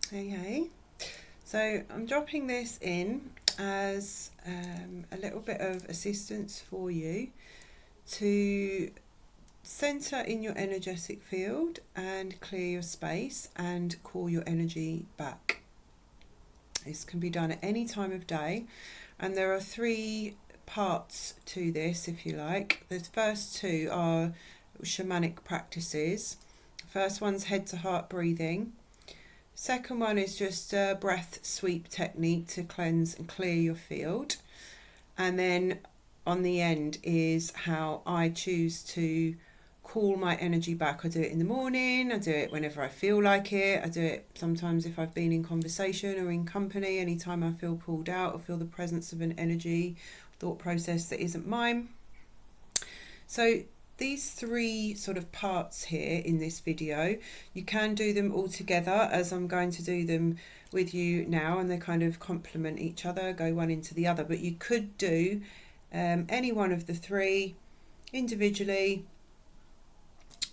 Hey. So I'm dropping this in as a little bit of assistance for you to center in your energetic field and clear your space and call your energy back. This can be done at any time of day, and there are three parts to this, if you like. The first two are shamanic practices. First one's head to heart breathing. Second one is just a breath sweep technique to cleanse and clear your field. And then on the end is how I choose to call my energy back. I do it in the morning, I do it whenever I feel like it, I do it sometimes if I've been in conversation or in company, anytime I feel pulled out or feel the presence of an energy, thought process that isn't mine. So these three sort of parts here in this video, you can do them all together as I'm going to do them with you now, and they kind of complement each other, go one into the other, but you could do any one of the three individually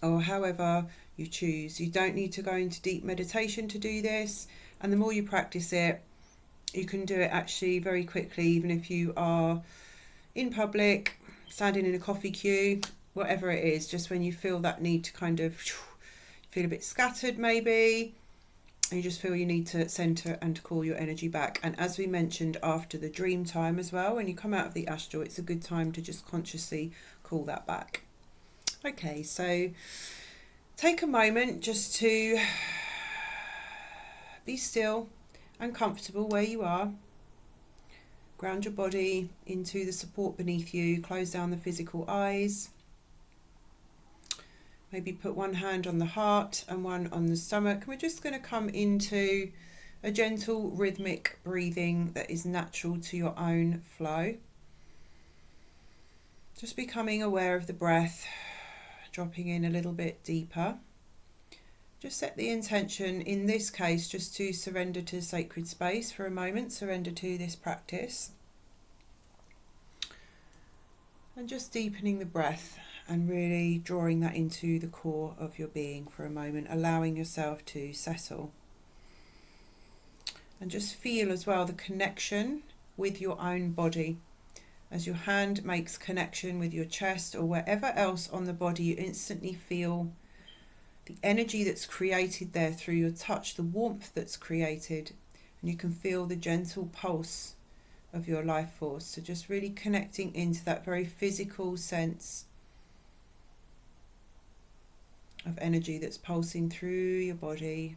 or however you choose. You don't need to go into deep meditation to do this, and the more you practice it, you can do it actually very quickly, even if you are in public, standing in a coffee queue, whatever it is, just when you feel that need to kind of feel a bit scattered maybe, and you just feel you need to center and call your energy back. And as we mentioned, after the dream time as well, when you come out of the astral, it's a good time to just consciously call that back. Okay, so take a moment just to be still and comfortable where you are. Ground your body into the support beneath you, close down the physical eyes. Maybe put one hand on the heart and one on the stomach. We're just going to come into a gentle rhythmic breathing that is natural to your own flow. Just becoming aware of the breath, dropping in a little bit deeper. Just set the intention, in this case, just to surrender to sacred space for a moment, surrender to this practice. And just deepening the breath and really drawing that into the core of your being for a moment, allowing yourself to settle. And just feel as well the connection with your own body. As your hand makes connection with your chest or wherever else on the body, you instantly feel the energy that's created there through your touch, the warmth that's created, and you can feel the gentle pulse of your life force. So just really connecting into that very physical sense of energy that's pulsing through your body,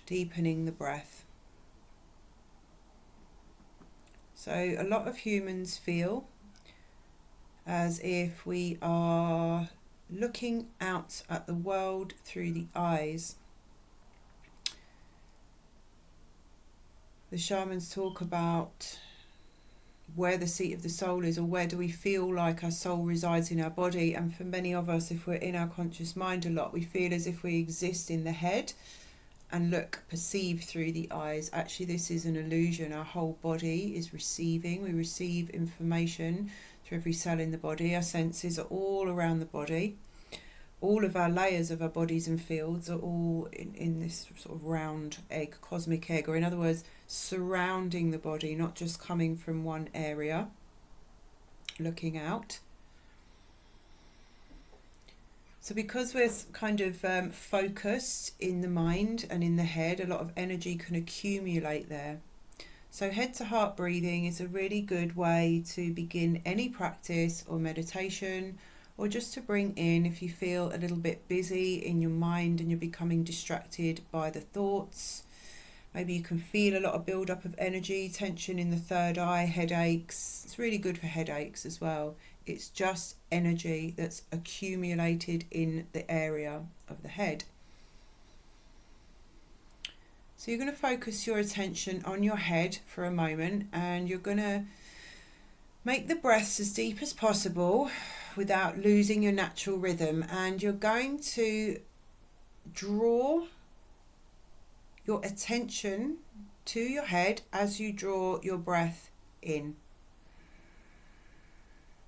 deepening the breath. So a lot of humans feel as if we are looking out at the world through the eyes. The shamans talk about where the seat of the soul is, or where do we feel like our soul resides in our body. And for many of us, if we're in our conscious mind a lot, we feel as if we exist in the head and perceive through the eyes. Actually, this is an illusion. Our whole body is receiving. We receive information through every cell in the body. Our senses are all around the body. All of our layers of our bodies and fields are all in this sort of round egg, cosmic egg, or in other words, surrounding the body, not just coming from one area, looking out. So because we're kind of focused in the mind and in the head, a lot of energy can accumulate there. So head to heart breathing is a really good way to begin any practice or meditation, or just to bring in, if you feel a little bit busy in your mind and you're becoming distracted by the thoughts. Maybe you can feel a lot of build-up of energy, tension in the third eye, headaches. It's really good for headaches as well. It's just energy that's accumulated in the area of the head. So you're going to focus your attention on your head for a moment, and you're going to make the breaths as deep as possible without losing your natural rhythm. And you're going to draw your attention to your head as you draw your breath in.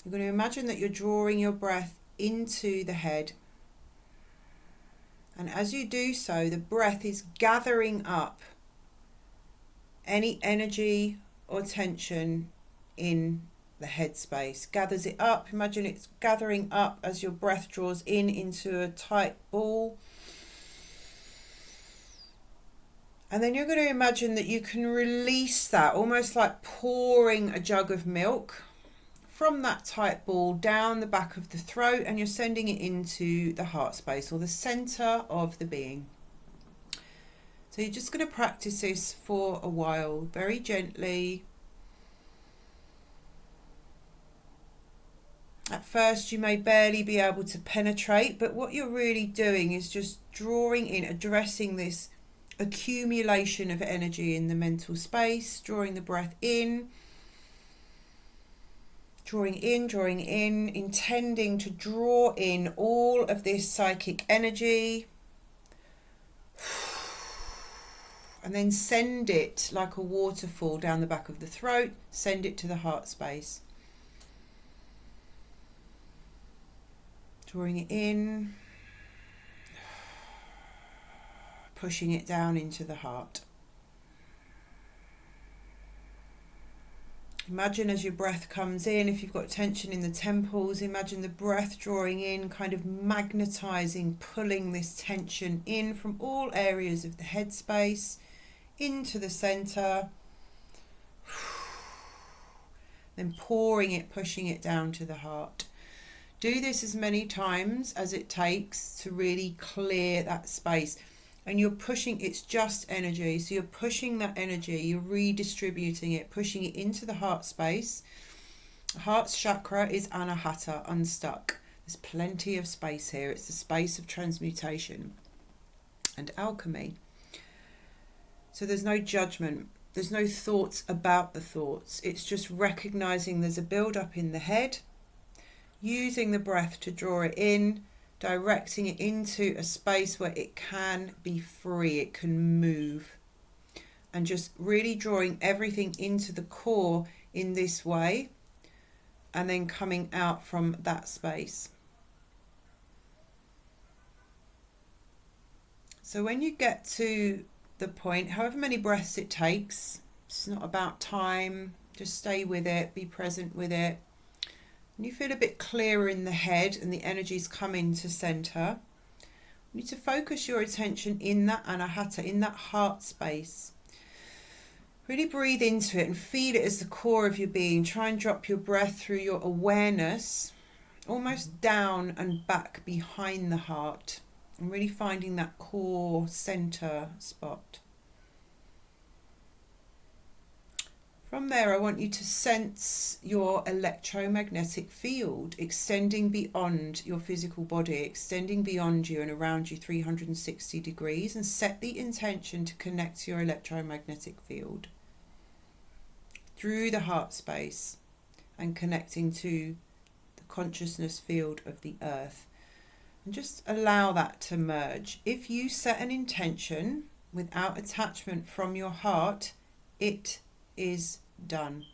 You're going to imagine that you're drawing your breath into the head. And as you do so, the breath is gathering up any energy or tension in the head space. Gathers it up. Imagine it's gathering up as your breath draws in into a tight ball. And then you're going to imagine that you can release that, almost like pouring a jug of milk from that tight ball down the back of the throat, and you're sending it into the heart space, or the center of the being. So you're just going to practice this for a while, very gently. At first you may barely be able to penetrate, but what you're really doing is just drawing in, addressing this accumulation of energy in the mental space, drawing the breath in, drawing in, intending to draw in all of this psychic energy, and then send it like a waterfall down the back of the throat, send it to the heart space. Drawing it in, pushing it down into the heart. Imagine as your breath comes in, if you've got tension in the temples, imagine the breath drawing in, kind of magnetizing, pulling this tension in from all areas of the head space into the center. Then pouring it, pushing it down to the heart. Do this as many times as it takes to really clear that space. And you're pushing, it's just energy. So you're pushing that energy, you're redistributing it, pushing it into the heart space. The heart's chakra is anahata, unstuck. There's plenty of space here. It's the space of transmutation and alchemy. So there's no judgment. There's no thoughts about the thoughts. It's just recognizing there's a build-up in the head, using the breath to draw it in, directing it into a space where it can be free, it can move, and just really drawing everything into the core in this way, and then coming out from that space. So when you get to the point, however many breaths it takes, it's not about time, just stay with it, be present with it. And you feel a bit clearer in the head and the energies come into center. You need to focus your attention in that anahata, in that heart space. Really breathe into it and feel it as the core of your being. Try and drop your breath through your awareness, almost down and back behind the heart. And really finding that core center spot. From there, I want you to sense your electromagnetic field extending beyond your physical body, extending beyond you and around you 360 degrees, and set the intention to connect to your electromagnetic field through the heart space and connecting to the consciousness field of the earth. And just allow that to merge. If you set an intention without attachment from your heart, it is done.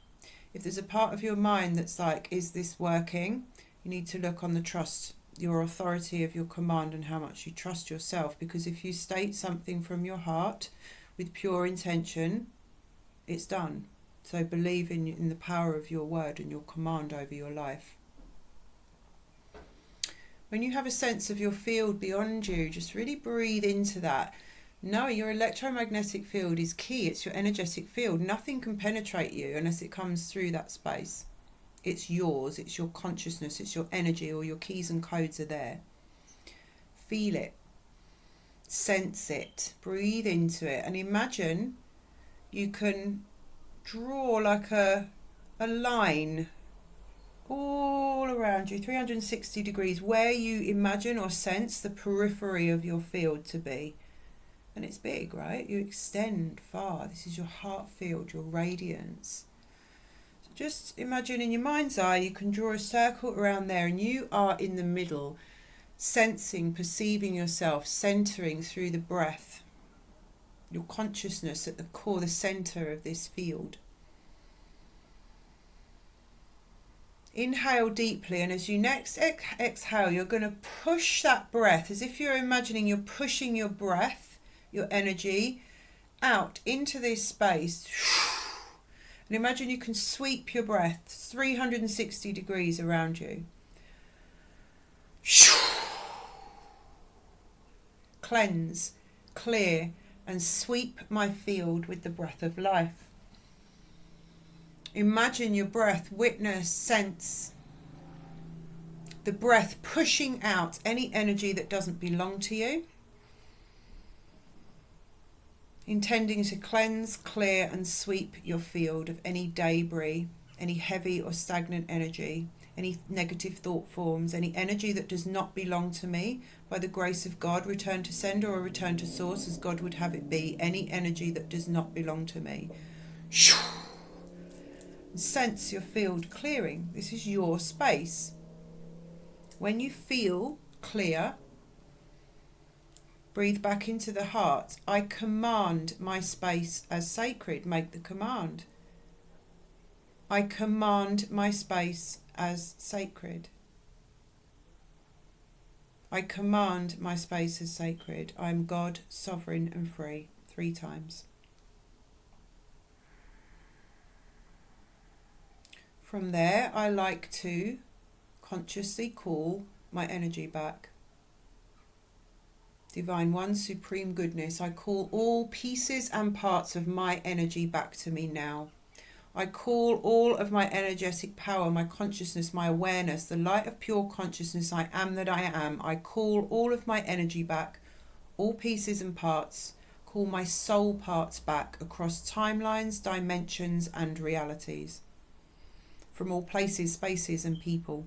If there's a part of your mind that's like, is this working? You need to look on the trust, your authority of your command, and how much you trust yourself. Because if you state something from your heart with pure intention, it's done. So believe in the power of your word and your command over your life. When you have a sense of your field beyond you, just really breathe into that. No, your electromagnetic field is key. It's your energetic field. Nothing can penetrate you unless it comes through that space. It's yours. It's your consciousness. It's your energy. All your keys and codes are there. Feel it. Sense it. Breathe into it. And imagine you can draw like a line all around you, 360 degrees, where you imagine or sense the periphery of your field to be. And it's big, right? You extend far. This is your heart field, your radiance. So just imagine in your mind's eye, you can draw a circle around there, and you are in the middle, sensing, perceiving yourself, centering through the breath, your consciousness at the core, the center of this field. Inhale deeply, and as you next exhale, you're going to push that breath as if you're imagining you're pushing your breath, your energy, out into this space. And imagine you can sweep your breath 360 degrees around you. Cleanse, clear, and sweep my field with the breath of life. Imagine your breath, witness, sense the breath pushing out any energy that doesn't belong to you, intending to cleanse, clear, and sweep your field of any debris, any heavy or stagnant energy, any negative thought forms, any energy that does not belong to me. By the grace of God, return to sender or return to source as God would have it be. Any energy that does not belong to me. Sense your field clearing. This is your space. When you feel clear, breathe back into the heart. I command my space as sacred. Make the command. I command my space as sacred. I command my space as sacred. I am God, sovereign and free. 3 times. From there, I like to consciously call my energy back. Divine One, Supreme Goodness, I call all pieces and parts of my energy back to me now. I call all of my energetic power, my consciousness, my awareness, the light of pure consciousness I am that I am. I call all of my energy back, all pieces and parts. Call my soul parts back across timelines, dimensions and realities. From all places, spaces and people.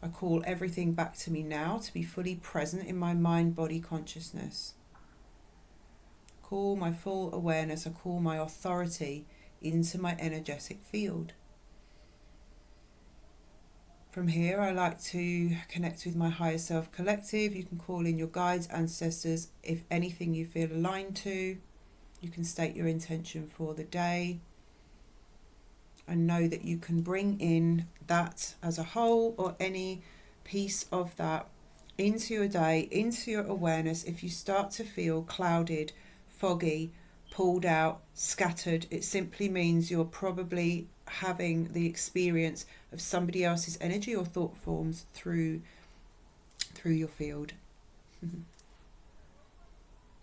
I call everything back to me now to be fully present in my mind-body consciousness. Call my full awareness, I call my authority into my energetic field. From here, I like to connect with my higher self collective. You can call in your guides, ancestors, if anything you feel aligned to. You can state your intention for the day. And know that you can bring in that as a whole or any piece of that into your day, into your awareness. If you start to feel clouded, foggy, pulled out, scattered, it simply means you're probably having the experience of somebody else's energy or thought forms through your field.